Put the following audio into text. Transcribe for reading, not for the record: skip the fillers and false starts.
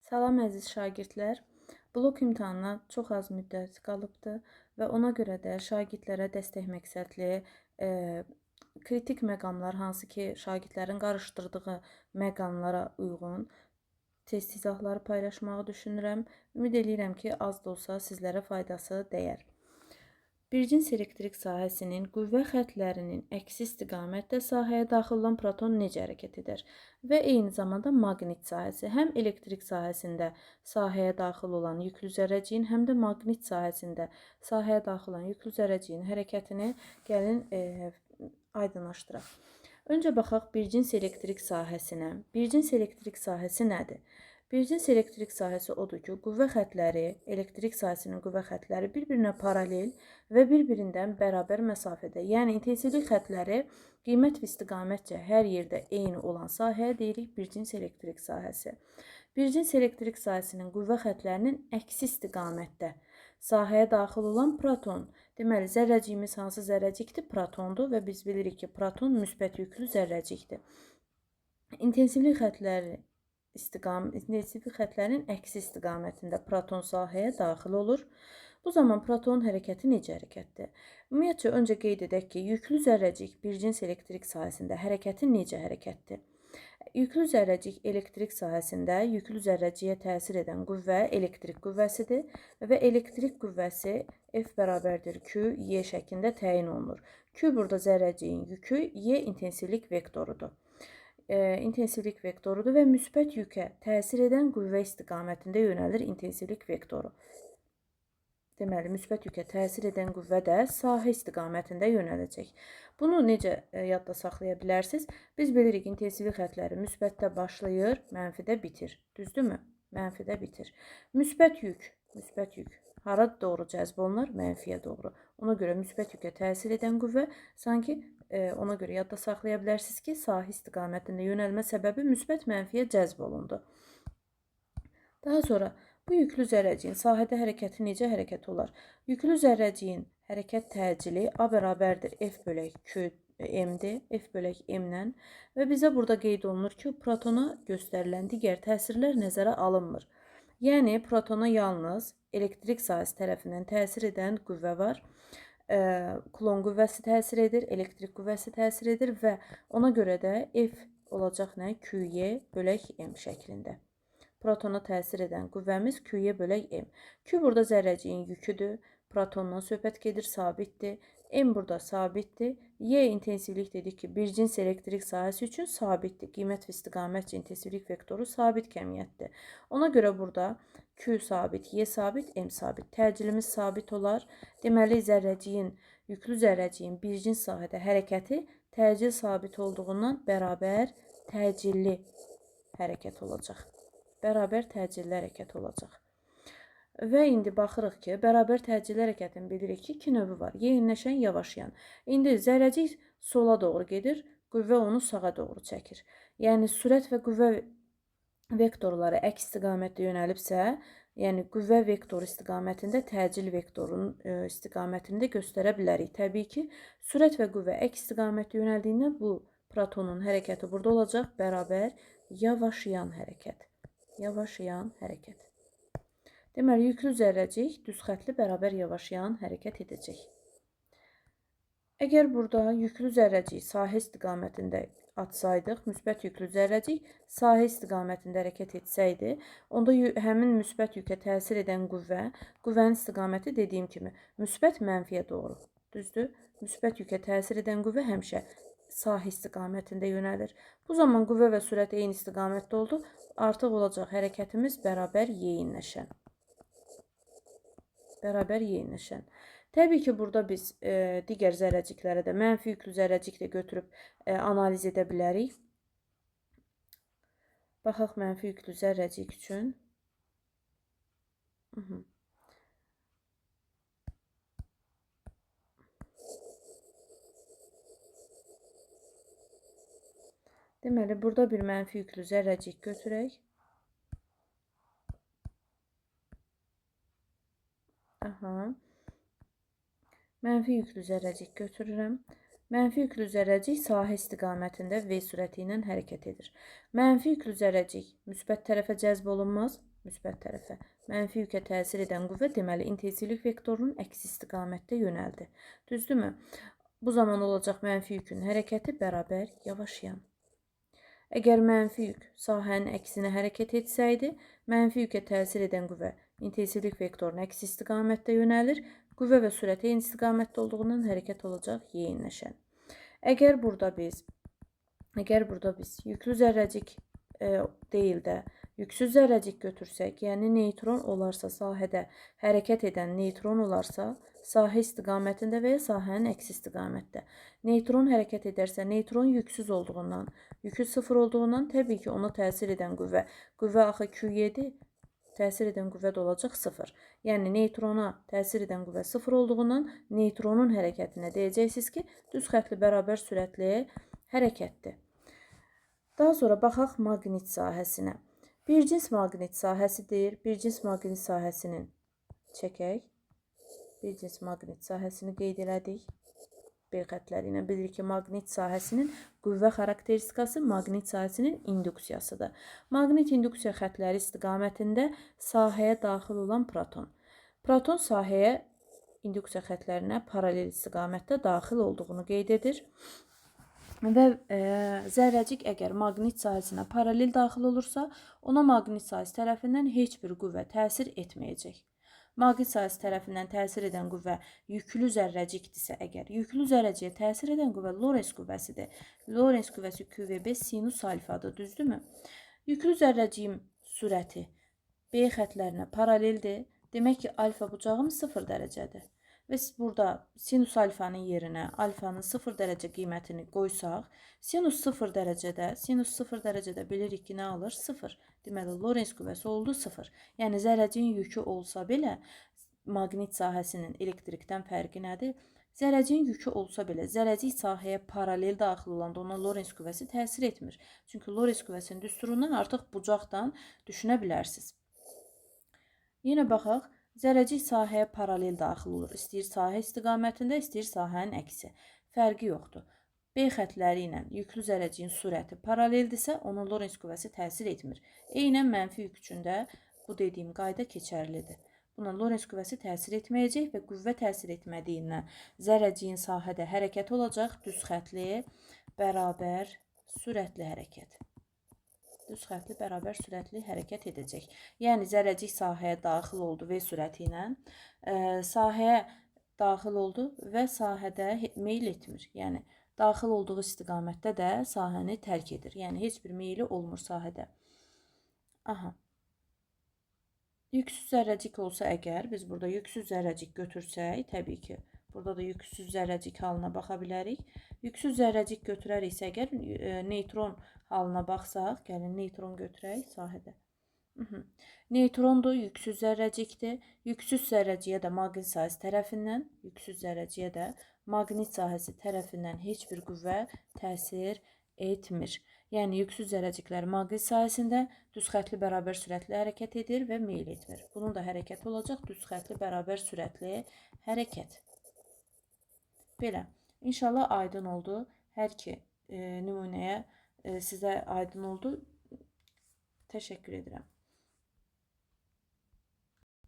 Salam əziz şagirdlər. Blok imtahanına çox az müddət qalıbdı və ona görə də şagirdlərə dəstək məqsədli kritik məqamlar, hansı ki, şagirdlərin qarışdırdığı məqamlara uyğun test izahları paylaşmağı düşünürəm. Ümid edirəm ki, az da olsa sizlərə faydası dəyər. Bircins elektrik sahəsinin qüvvə xəttlərinin əksi istiqamətdə sahəyə daxil olan proton necə hərəkət edər? Və eyni zamanda maqnit sahəsi. Həm elektrik sahəsində sahəyə daxil olan yüklü zərrəciyin, həm də maqnit sahəsində sahəyə daxil olan yüklü zərrəciyin hərəkətini gəlin aydınlaşdıraq. Öncə baxaq bircins elektrik sahəsinə. Bircins elektrik sahəsi nədir? Bircins elektrik sahəsi odur ki, qüvvə xəttləri, elektrik sahəsinin qüvvə xəttləri bir-birinə paralel və bir-birindən bərabər məsafədə. Yəni, intensivlik xəttləri qiymət və istiqamətcə hər yerdə eyni olan sahəyə deyirik bircins elektrik sahəsi. Bircins elektrik sahəsinin qüvvə xəttlərinin əksi istiqamətdə sahəyə daxil olan proton. Deməli, zərrəciyimiz hansı zərrəcikdir? Protondur və biz bilirik ki, proton müsbət yüklü zərrəcikdir. İntensivlik xəttlərinin əksi istiqamətində proton sahəyə daxil olur. Bu zaman protonun hərəkəti necə hərəkətdir? Ümumiyyətcə, öncə qeyd edək ki, yüklü zərrəcik bircins elektrik sahəsində hərəkəti necə hərəkətdir? Yüklü zərrəcik elektrik sahəsində yüklü zərrəciyə təsir edən qüvvə elektrik qüvvəsidir və elektrik qüvvəsi F bərabərdir Q, Y şəklində təyin olunur. Q burada zərrəciyin yükü, Y intensivlik vektorudur. İntensivlik vektorudur və müsbət yükə təsir edən qüvvə istiqamətində yönəlir intensivlik vektoru. Deməli, müsbət yükə təsir edən qüvvə də sahə istiqamətində yönələcək. Bunu necə yadda saxlaya bilərsiniz? Biz bilirik, intensivlik xəttləri müsbətdə başlayır, mənfidə bitir. Düzdürmü? Mənfidə bitir. Müsbət yük hara doğru cəzb olunur? Mənfiyə doğru. Ona görə müsbət yükə təsir edən qüvvə sanki ona görə yadda saxlaya bilərsiniz ki, sahə istiqamətində yönəlmə səbəbi müsbət mənfiyə cəzb olundu. Daha sonra bu yüklü zərrəciyin sahədə hərəkəti necə hərəkət olar? Yüklü zərrəciyin hərəkət təcili A bərabərdir F bölək Q M-dir, F bölək M-lə və bizə burada qeyd olunur ki, protona göstərilən digər təsirlər nəzərə alınmır. Yəni, protona yalnız elektrik sahəsi tərəfindən təsir edən qüvvə var. Kulon qüvvəsi təsir edir, elektrik qüvvəsi təsir edir və ona görə də F olacaq nə? QY bölək M şəklində. Protona təsir edən qüvvəmiz QY bölək M. Q burada zərrəciyin yüküdür, protondan söhbət gedir, sabitdir. M burada sabitdir. Y intensivlik dedik ki, bircins elektrik sahəsi üçün sabitdir. Qiymət və istiqamətcə intensivlik vektoru sabit kəmiyyətdir. Ona görə burada Q sabit, Y sabit, M sabit. Təcilimiz sabit olar. Deməli, yüklü zərrəciyin bircins sahədə hərəkəti təcil sabit olduğundan bərabər təcilli hərəkət olacaq. Bərabər təcilli hərəkət olacaq. Və indi baxırıq ki, bərabər təcilli hərəkətin bilirik ki, iki növü var. Yeyinləşən, yavaşlayan. İndi zərrəcik sola doğru gedir, qüvvə onu sağa doğru çəkir. Yəni, sürət və qüvvə vektorları əks istiqamətdə yönəlibsə, yəni qüvvə vektoru istiqamətində təcil vektorunun istiqamətini də göstərə bilərik. Təbii ki, sürət və qüvvə əks istiqamətdə yönəldiyindən bu protonun hərəkəti burada olacaq, bərabər yavaşlayan hərəkət. Yavaşlayan hərəkət. Deməli, yüklü zərrəcik düz xətli bərabər yavaşlayan hərəkət edəcək. Əgər burada yüklü zərrəcik sahə istiqamətində atsaydıq, müsbət yüklü zərrəcik sahə istiqamətində hərəkət etsəydi, onda həmin müsbət yükə təsir edən qüvvənin istiqaməti dediyim kimi müsbət mənfiyə doğru. Düzdür? Müsbət yükə təsir edən qüvvə həmişə sahə istiqamətində yönəlir. Bu zaman qüvvə və sürət eyni istiqamətdə oldu. Artıq olacaq hərəkətimiz bərabər yeyinləşən. Təbii ki, burada biz digər zərrəciklərə də mənfi yüklü zərrəcik də götürüb analiz edə bilərik. Baxaq mənfi yüklü zərrəcik üçün. Deməli, burada bir mənfi yüklü zərrəcik götürək. Mənfi yüklü zərrəcik götürürəm. Mənfi yüklü zərrəcik sahə istiqamətində V sürəti ilə hərəkət edir. Mənfi yüklü zərrəcik müsbət tərəfə cəzb olunmaz. müsbət tərəfə. Mənfi yükę təsir edən qüvvə deməli intensivlik vektorunun əksi istiqamətdə yönəldi. Düzdürmü? Bu zaman olacaq mənfi yükün hərəkəti bərabər yavaşayan. Əgər mənfi yük sahənin əksinə hərəkət etsəydi, mənfi yükę təsir edən qüvvə intensivlik vektorunun əksi istiqamətdə yönəlir, qüvvə və sürət eyni istiqamətdə olduğundan hərəkət olacaq yeyinləşən. Əgər burada biz yüklü zərrəcik deyil də, yüksüz zərrəcik götürsək, yəni neytron olarsa sahədə hərəkət edən neytron olarsa, sahə istiqamətində və ya sahənin əksi istiqamətdə. Neytron hərəkət edərsə, neytron yüksüz olduğundan, yükü 0 olduğundan təbii ki, ona təsir edən qüvvə axı Q7, təsir edən qüvvə də olacaq 0. Yəni, neytrona təsir edən qüvvə 0 olduğundan neytronun hərəkətinə deyəcəksiniz ki, düz xətli bərabər sürətli hərəkətdir. Daha sonra baxaq maqnit sahəsinə. Bircins maqnit sahəsidir. Bircins maqnit sahəsinin çəkək. Bircins maqnit sahəsini qeyd elədik. B xətləri ilə bilirik ki, maqnit sahəsinin qüvvə xarakteristikası maqnit sahəsinin induksiyasıdır. Maqnit induksiya xətləri istiqamətində sahəyə daxil olan proton. Proton sahəyə induksiya xətlərinə paralel istiqamətdə daxil olduğunu qeyd edir. Və zərrəcik əgər maqnit sahəsinə paralel daxil olursa, ona maqnit sahəsi tərəfindən heç bir qüvvə təsir etməyəcək. Maqnit sahəsi tərəfindən təsir edən qüvvə yüklü zərrəcikdirsə əgər, yüklü zərrəciyə təsir edən qüvvə Lorentz qüvvəsidir. Lorentz qüvvəsi QVB sinus alfadır, düzdürmü? Yüklü zərrəciyin sürəti B xətlərinə paraleldir. Demək ki, alfa bucağım 0 dərəcədir. Və burada sinus alfanın yerinə alfanın 0 dərəcə qiymətini qoysaq, sinus 0 dərəcədə bilirik ki, nə alır? 0. Deməli, Lorentz qüvvəsi oldu 0. Yəni, zərrəciyin yükü olsa belə, maqnit sahəsinin elektrikdən fərqi nədir? Zərrəciyin yükü olsa belə, zərrəcik sahəyə paralel daxil olanda ona Lorentz qüvvəsi təsir etmir. Çünki Lorentz qüvvəsinin düsturundan artıq bucaqdan düşünə bilərsiniz. Yenə baxaq. Zərrəcik sahəyə paralel daxil olur. İstəyir sahə istiqamətində, istəyir sahənin əksi. Fərqi yoxdur. B xətləri ilə yüklü zərrəciyin sürəti paraleldirsə, ona Lorentz qüvvəsi təsir etmir. Eynən mənfi yük üçün də bu dediyim qayda keçərlidir. Buna Lorentz qüvvəsi təsir etməyəcək və qüvvə təsir etmədiyindən zərrəciyin sahədə hərəkət olacaq, düz xətli, bərabər, sürətli hərəkət. Düz xətli bərabər sürətli hərəkət edəcək. Yəni, zərrəcik sahəyə daxil oldu V sürəti ilə, sahəyə daxil oldu və sahədə meyl etmir. Yəni, daxil olduğu istiqamətdə də sahəni tərk edir. Yəni, heç bir meyli olmur sahədə. Aha. Yüksüz zərrəcik olsa əgər, biz burada yüksüz zərrəcik götürsək, təbii ki, burada da yüksüz zərrəcik halına baxa bilərik. Yüksüz zərrəcik götürəriksə əgər, neytron halına baxsaq, gəlin neytron götürək sahədə. Neytrondur, yüksüz zərrəcikdir. Yüksüz zərrəciyə də maqnit sahəsi tərəfindən, yüksüz zərrəciyə də maqnit sahəsi tərəfindən heç bir qüvvə təsir etmir. Yəni, yüksüz zərrəciklər maqnit sahəsində düz xətli bərabər sürətli hərəkət edir və meyl etmir. Bunun da hərəkəti olacaq düz xətli bərabər sürətli hərəkət. Belə. İnşallah aydın oldu. Hər iki nümunəyə sizə aydın oldu. Təşəkkür edirəm.